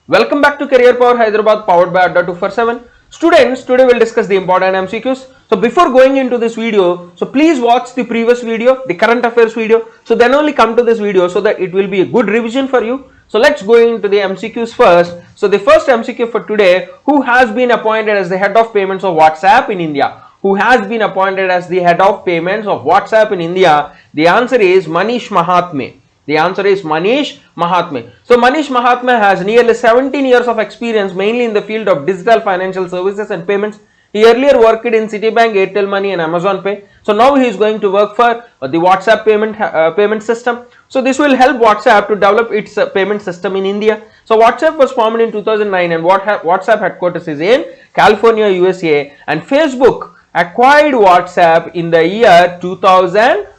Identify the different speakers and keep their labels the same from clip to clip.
Speaker 1: Welcome back to Career Power Hyderabad, powered by Adda 247. Students, today we'll discuss the important MCQs. So before going into this video, so please watch the previous video, the current affairs video. So then only come to this video so that it will be a good revision for you. So let's go into the MCQs first. So the first MCQ for today, who has been appointed as the head of payments of WhatsApp in India? Who has been appointed as the head of payments of WhatsApp in India? The answer is Manish Mahatme. The answer is Manish Mahatme. So Manish Mahatme has nearly 17 years of experience mainly in the field of digital financial services and payments. He earlier worked in Citibank, Airtel Money and Amazon Pay. So now he is going to work for the WhatsApp payment system. So this will help WhatsApp to develop its payment system in India. So WhatsApp was formed in 2009 and WhatsApp headquarters is in California, USA, and Facebook acquired WhatsApp in the year 2014.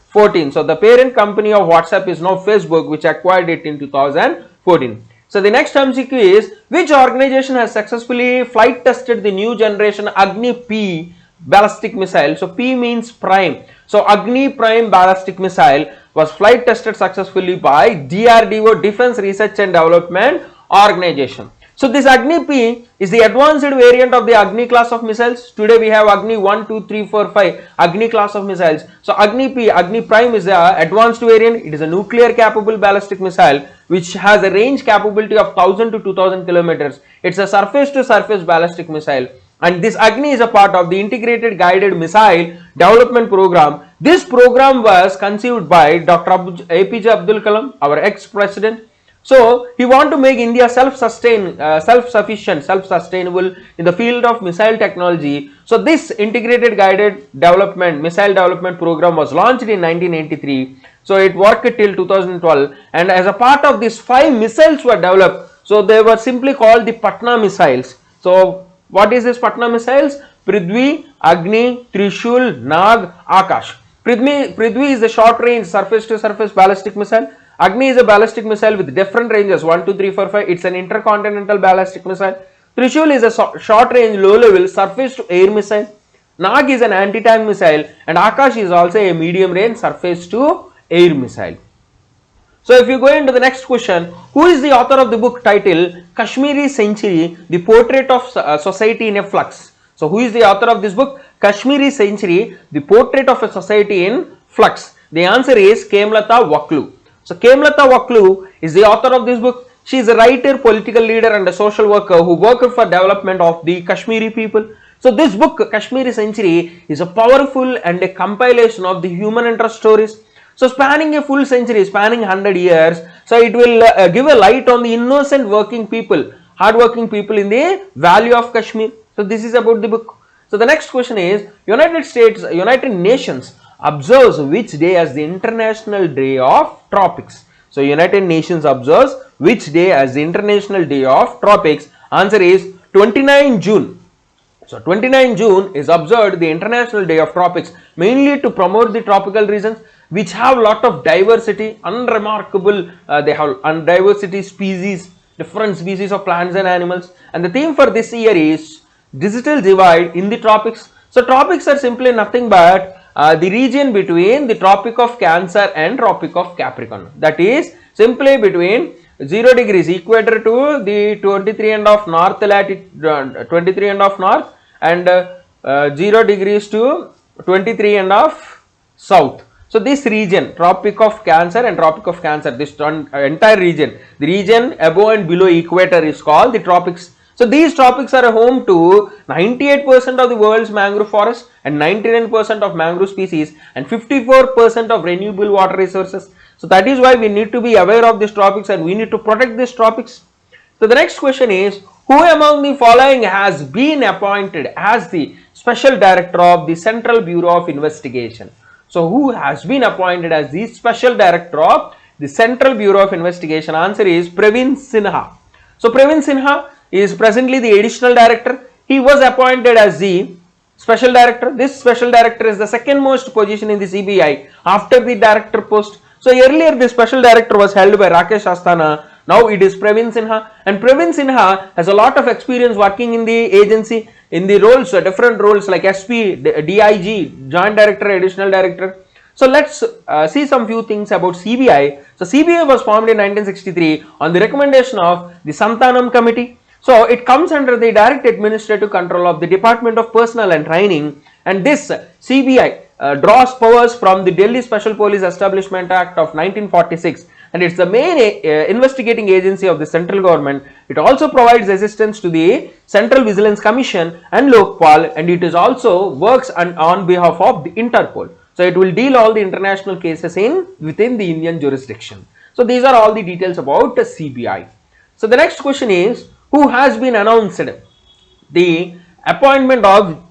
Speaker 1: So the parent company of WhatsApp is now Facebook, which acquired it in 2014. So the next MCQ is, which organization has successfully flight tested the new generation Agni P ballistic missile? So P means prime. So Agni Prime ballistic missile was flight tested successfully by DRDO, Defense Research and Development Organization. So this Agni P is the advanced variant of the Agni class of missiles. Today we have Agni 1, 2, 3, 4, 5 Agni class of missiles. So Agni P, Agni Prime is the advanced variant. It is a nuclear capable ballistic missile which has a range capability of 1000 to 2000 kilometers. It's a surface to surface ballistic missile. And this Agni is a part of the Integrated Guided Missile Development Program. This program was conceived by Dr. APJ Abdul Kalam, our ex-president. So he want to make India self-sufficient, self-sustainable in the field of missile technology. So this integrated guided missile development program was launched in 1983. So it worked till 2012, and as a part of this 5 missiles were developed. So they were simply called the Patna missiles. So what is this Patna missiles? Prithvi, Agni, Trishul, Nag, Akash. Prithvi is the short range surface to surface ballistic missile. Agni is a ballistic missile with different ranges 1, 2, 3, 4, 5. It's an intercontinental ballistic missile. Trishul is a short range low level surface to air missile. Nag is an anti-tank missile, and Akash is also a medium range surface to air missile. So if you go into the next question, who is the author of the book titled Kashmiri Century, the Portrait of Society in a Flux? So who is the author of this book? Kashmiri Century, the Portrait of a Society in Flux. The answer is Kemlata Waklu. So Kemlata Waklu is the author of this book. She is a writer, political leader and a social worker who worked for development of the Kashmiri people. So this book, Kashmiri Century, is a powerful and a compilation of the human interest stories. So spanning a full century, spanning 100 years, so it will give a light on the innocent working people, hardworking people in the valley of Kashmir. So this is about the book. So the next question is, United Nations observes which day as the International Day of Tropics? So United Nations observes which day as the International Day of Tropics? Answer is 29 June. So 29 June is observed the International Day of Tropics mainly to promote the tropical regions which have lot of diversity, unremarkable, they have diversity species, different species of plants and animals. And the theme for this year is Digital Divide in the Tropics. So tropics are simply nothing but the region between the Tropic of Cancer and Tropic of Capricorn. That is simply between 0 degrees equator to the 23 and of north latitude, 23 and of north, and 0 degrees to 23 and of south. So this region, Tropic of Cancer and Tropic of Cancer, this entire region, the region above and below equator is called the tropics. So these tropics are a home to 98% of the world's mangrove forest and 99% of mangrove species and 54% of renewable water resources. So that is why we need to be aware of these tropics and we need to protect these tropics. So the next question is, who among the following has been appointed as the Special Director of the Central Bureau of Investigation? So who has been appointed as the Special Director of the Central Bureau of Investigation? Answer is Praveen Sinha. So Praveen Sinha is presently the Additional Director. He was appointed as the Special Director. This Special Director is the second most position in the CBI after the Director post. So earlier the Special Director was held by Rakesh Asthana. Now it is Praveen Sinha, and Praveen Sinha has a lot of experience working in the agency in the roles, different roles like SP, DIG, Joint Director, Additional Director. So let's see some few things about CBI. So CBI was formed in 1963 on the recommendation of the Santhanam Committee. So it comes under the direct administrative control of the Department of Personnel and Training, and this CBI draws powers from the Delhi Special Police Establishment Act of 1946, and it's the main investigating agency of the central government. It also provides assistance to the Central Vigilance Commission and Lokpal, and it is also works on behalf of the Interpol. So it will deal all the international cases within the Indian jurisdiction. So these are all the details about CBI. So the next question is, who has been announced the appointment of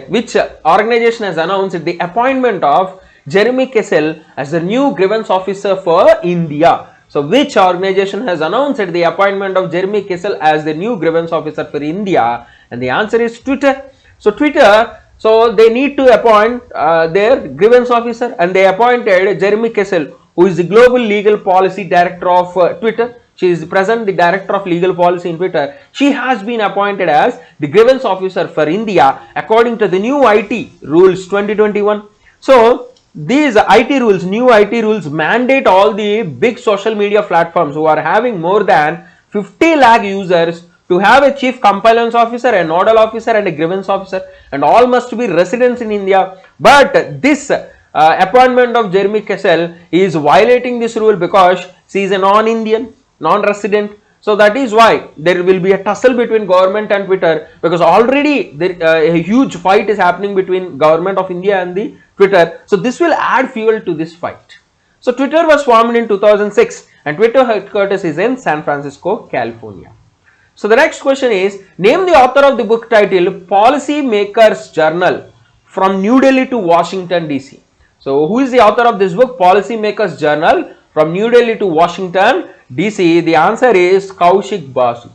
Speaker 1: which organization has announced the appointment of Jeremy Kessel as the new grievance officer for India? So which organization has announced the appointment of Jeremy Kessel as the new grievance officer for India? And the answer is Twitter. So Twitter, so they need to appoint their grievance officer, and they appointed Jeremy Kessel, who is the global legal policy director of Twitter. She is present the director of legal policy in Twitter. She has been appointed as the grievance officer for India according to the new IT rules 2021. So these new IT rules mandate all the big social media platforms who are having more than 50 lakh users to have a chief compliance officer, a nodal officer and a grievance officer, and all must be residents in India. But this appointment of Jeremy Kessel is violating this rule because she is a non-Indian, non-resident. So that is why there will be a tussle between government and Twitter, because already a huge fight is happening between government of India and the Twitter. So this will add fuel to this fight. So Twitter was formed in 2006 and Twitter headquarters is in San Francisco, California. So the next question is, name the author of the book titled Policy Makers Journal from New Delhi to Washington DC. So who is the author of this book, Policy Makers Journal from New Delhi to Washington DC? The answer is Kaushik Basu.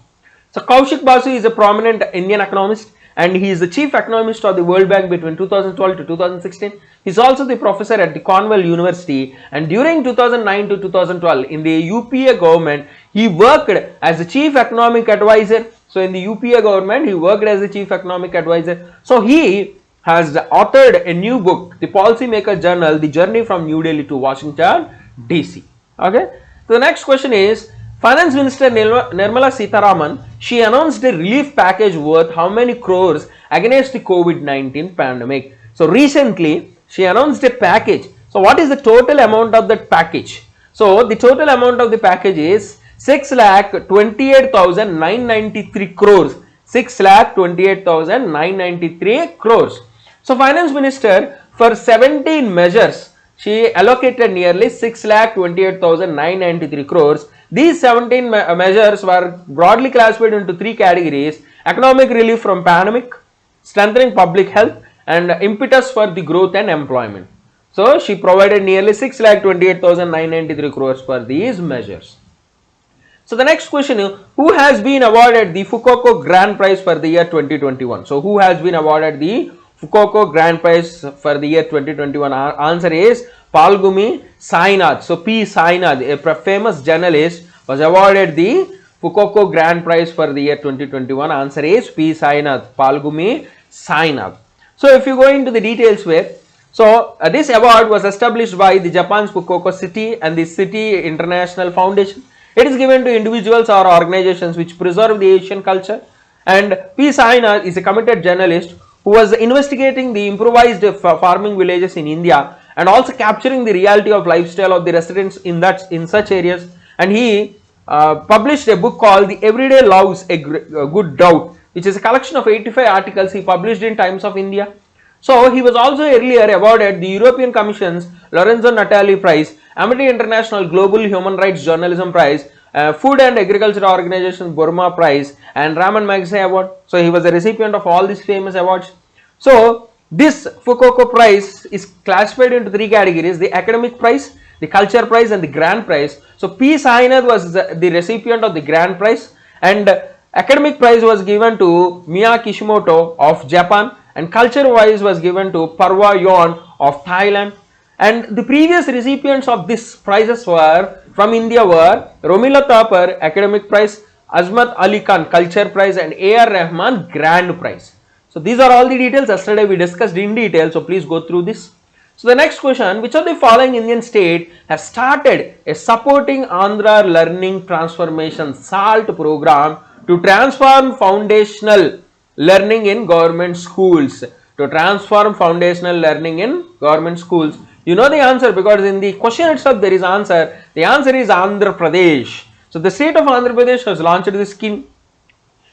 Speaker 1: So Kaushik Basu is a prominent Indian economist, and he is the chief economist of the World Bank between 2012 to 2016. He is also the professor at the Cornell University, and during 2009 to 2012 in the UPA government, he worked as the chief economic advisor. So in the UPA government, he worked as the chief economic advisor. So he has authored a new book, the Policymaker Journal, The Journey from New Delhi to Washington DC. Okay. So the next question is, Finance Minister Nirmala Sitharaman, she announced a relief package worth how many crores against the COVID-19 pandemic? So recently she announced a package. So what is the total amount of that package? So the total amount of the package is 6,28,993 crores. 6,28,993 crores. So Finance Minister, for 17 measures, she allocated nearly 6,28,993 crores. These 17 measures were broadly classified into three categories: economic relief from pandemic, strengthening public health, and impetus for the growth and employment. So she provided nearly 6,28,993 crores for these measures. So the next question is, who has been awarded the Fukuoka Grand Prize for the year 2021? So who has been awarded the Fukuoka Grand Prize for the year 2021? Our answer is Palgumi Sainath. So P. Sainath, a famous journalist, was awarded the Fukuoka Grand Prize for the year 2021. Answer is P. Sainath, Palgumi Sainath. So if you go into the details where, so this award was established by the Japan's Fukuoka City and the City International Foundation. It is given to individuals or organizations which preserve the Asian culture. And P. Sainath is a committed journalist who was investigating the improvised farming villages in India and also capturing the reality of lifestyle of the residents in such areas. And he published a book called The Everyday Loves a Good Drought, which is a collection of 85 articles he published in Times of India. So he was also earlier awarded the European Commission's Lorenzo Natali Prize, Amity International Global Human Rights Journalism Prize, Food and Agriculture Organization Burma Prize, and Raman Magsaysay Award. So he was a recipient of all these famous awards. So this Fukuoka Prize is classified into three categories: the Academic Prize, the Culture Prize, and the Grand Prize. So P. Sainath was the recipient of the Grand Prize, and Academic Prize was given to Miya Kishimoto of Japan, and Culture Prize was given to Parwa Yon of Thailand. And the previous recipients of these prizes were from India were Romila Thapar, Academic Prize, Azmat Ali Khan, Culture Prize, and A.R. Rahman, Grand Prize. So these are all the details. Yesterday we discussed in detail, so please go through this. So the next question, which of the following Indian state has started a supporting Andhra Learning Transformation SALT program to transform foundational learning in government schools? To transform foundational learning in government schools. You know the answer because in the question itself there is answer. The answer is Andhra Pradesh. So the state of Andhra Pradesh has launched this scheme.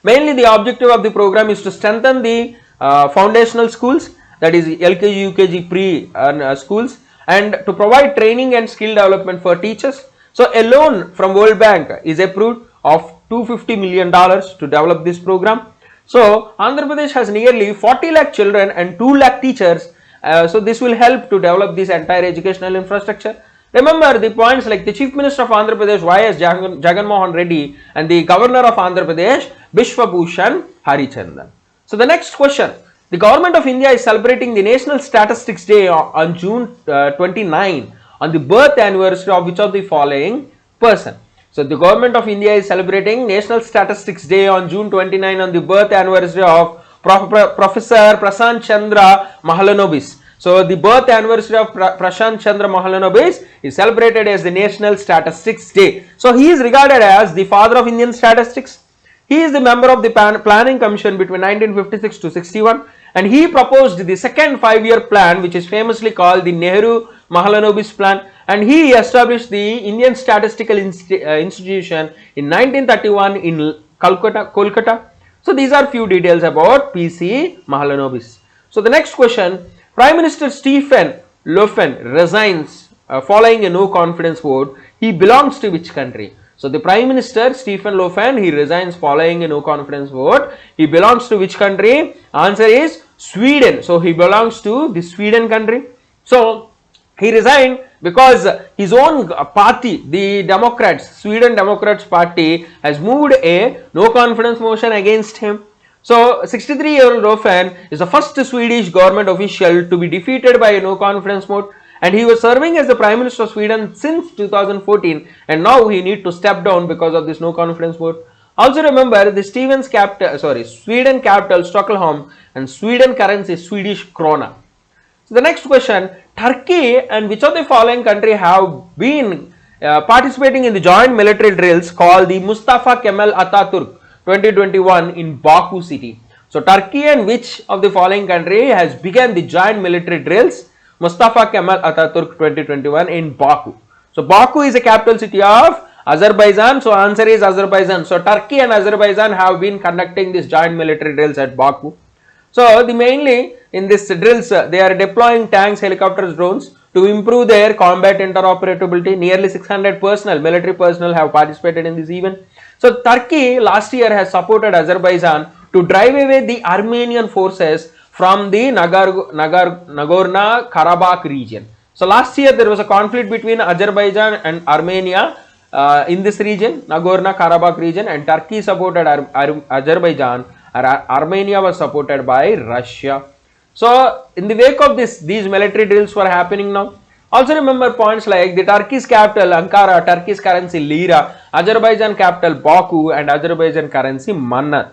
Speaker 1: Mainly the objective of the program is to strengthen the foundational schools, that is LKG, UKG pre schools, and to provide training and skill development for teachers. So a loan from World Bank is approved of $250 million to develop this program. So Andhra Pradesh has nearly 40 lakh children and 2 lakh teachers. So this will help to develop this entire educational infrastructure. Remember the points like the Chief Minister of Andhra Pradesh Y.S. Jagan Mohan Reddy and the Governor of Andhra Pradesh Bishwa Bhushan Harichandan. So the next question, the Government of India is celebrating the National Statistics Day on June 29 on the birth anniversary of which of the following person? So the Government of India is celebrating National Statistics Day on June 29 on the birth anniversary of Professor Prashant Chandra Mahalanobis. So the birth anniversary of Prashant Chandra Mahalanobis is celebrated as the National Statistics Day. So he is regarded as the father of Indian statistics. He is the member of the Planning Commission between 1956 to 61 and he proposed the second 5-year plan which is famously called the Nehru Mahalanobis plan, and he established the Indian Statistical Institution in 1931 in Kolkata. So these are few details about PC Mahalanobis. So the next question, Prime Minister Stephen Löfven resigns following a no confidence vote. He belongs to which country? So the Prime Minister Stephen Löfven, he resigns following a no confidence vote. He belongs to which country? Answer is Sweden. So he belongs to the Sweden country. So he resigned because his own party, the Democrats, Sweden Democrats party has moved a no confidence motion against him. So 63-year-old Löfven is the first Swedish government official to be defeated by a no confidence vote, and he was serving as the Prime Minister of Sweden since 2014 and now he need to step down because of this no confidence vote. Also remember the Sweden capital Stockholm and Sweden currency is Swedish krona. So the next question, Turkey and which of the following country have been participating in the joint military drills called the Mustafa Kemal Atatürk 2021 in Baku city? So Turkey and which of the following country has begun the joint military drills Mustafa Kemal Atatürk 2021 in Baku? So Baku is the capital city of Azerbaijan. So answer is Azerbaijan. So Turkey and Azerbaijan have been conducting this joint military drills at Baku. So the mainly in this drills they are deploying tanks, helicopters, drones to improve their combat interoperability. Nearly 600 military personnel have participated in this event. So Turkey last year has supported Azerbaijan to drive away the Armenian forces from the Nagorno-Karabakh region. So last year there was a conflict between Azerbaijan and Armenia in this region, Nagorno-Karabakh region, and Turkey supported Azerbaijan. Armenia was supported by Russia. So in the wake of these military drills were happening now. Also remember points like the Turkey's capital Ankara, Turkey's currency Lira, Azerbaijan capital Baku, and Azerbaijan currency Manat.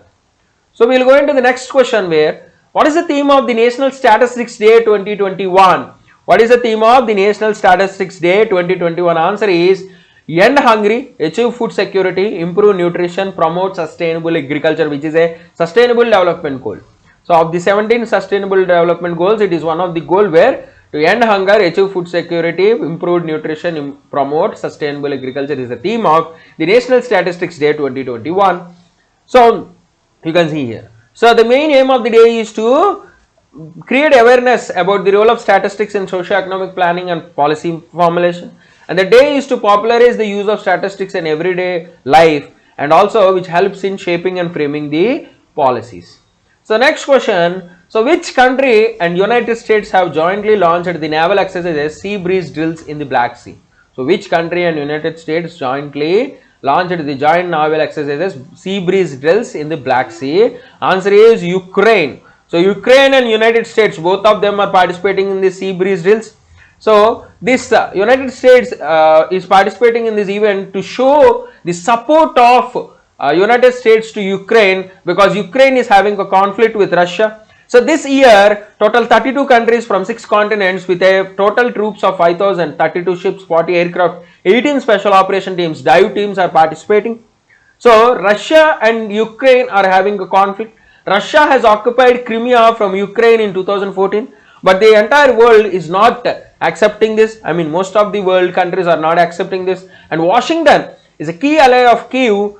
Speaker 1: So we will go into the next question where, what is the theme of the National Statistics Day 2021? What is the theme of the National Statistics Day 2021? Answer is End Hunger, Achieve Food Security, Improve Nutrition, Promote Sustainable Agriculture, which is a sustainable development goal. So of the 17 sustainable development goals, it is one of the goal where to end hunger, achieve food security, improve nutrition, promote sustainable agriculture is the theme of the National Statistics Day 2021. So you can see here. So the main aim of the day is to create awareness about the role of statistics in socio-economic planning and policy formulation. And the day is to popularize the use of statistics in everyday life and also which helps in shaping and framing the policies. So next question, so which country and United States have jointly launched the naval exercises Sea Breeze drills in the Black Sea? So which country and United States jointly launched the joint naval exercises Sea Breeze drills in the Black Sea? Answer is Ukraine. So Ukraine and United States, both of them are participating in the Sea Breeze drills. So this United States is participating in this event to show the support of United States to Ukraine because Ukraine is having a conflict with Russia, So this year, total 32 countries from 6 continents with a total troops of 5,000, 32 ships, 40 aircraft, 18 special operation teams, dive teams are participating. So Russia and Ukraine are having a conflict. Russia has occupied Crimea from Ukraine in 2014, but the entire world is not accepting this. I mean, most of the world countries are not accepting this, and Washington is a key ally of Kyiv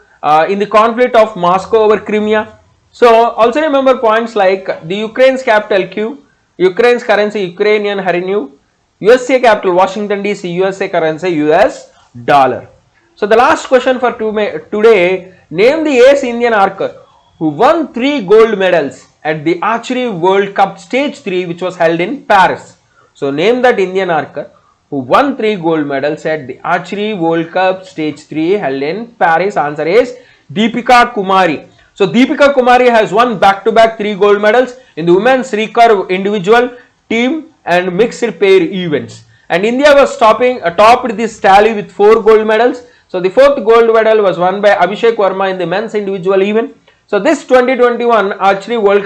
Speaker 1: in the conflict of Moscow over Crimea. So also remember points like the Ukraine's capital Kyiv, Ukraine's currency Ukrainian hryvnia, USA capital Washington DC, USA currency US dollar. So the last question for today, name the ace Indian archer who won 3 gold medals at the Archery World Cup Stage 3 which was held in Paris. So name that Indian archer who won 3 gold medals at the Archery World Cup Stage 3 held in Paris. Answer is Deepika Kumari. So Deepika Kumari has won back-to-back 3 gold medals in the women's recurve individual, team and mixed pair events. And India was topped this tally with 4 gold medals. So the 4th gold medal was won by Abhishek Verma in the men's individual event. So this 2021 Archery World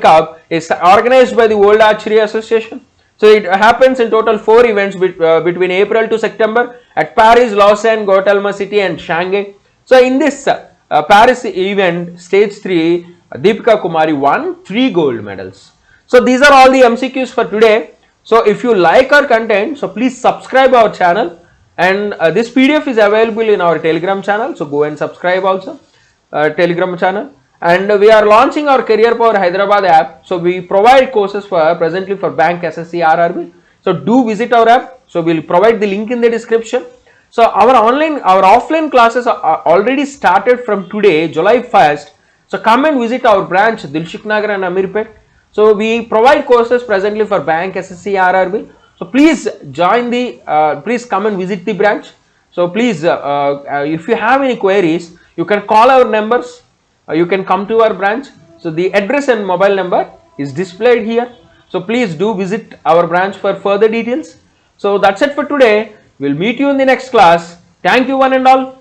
Speaker 1: Cup is organized by the World Archery Association. So it happens in total 4 events between April to September at Paris, Lausanne, Guatemala City and Shanghai. So in this Paris event, stage 3, Deepika Kumari won 3 gold medals. So these are all the MCQs for today. So if you like our content, so please subscribe our channel, and this PDF is available in our Telegram channel. So go and subscribe also Telegram channel. And we are launching our Career Power Hyderabad app. So we provide courses presently for Bank, SSC, RRB. So do visit our app. So we'll provide the link in the description. So our offline classes are already started from today, July 1st. So come and visit our branch, Dilshik Nagar and Amirpet. So we provide courses presently for Bank, SSC, RRB. So please join please come and visit the branch. So please, if you have any queries, you can call our numbers. You can come to our branch. So the address and mobile number is displayed here. So please do visit our branch for further details. So that's it for today. We'll meet you in the next class. Thank you one and all.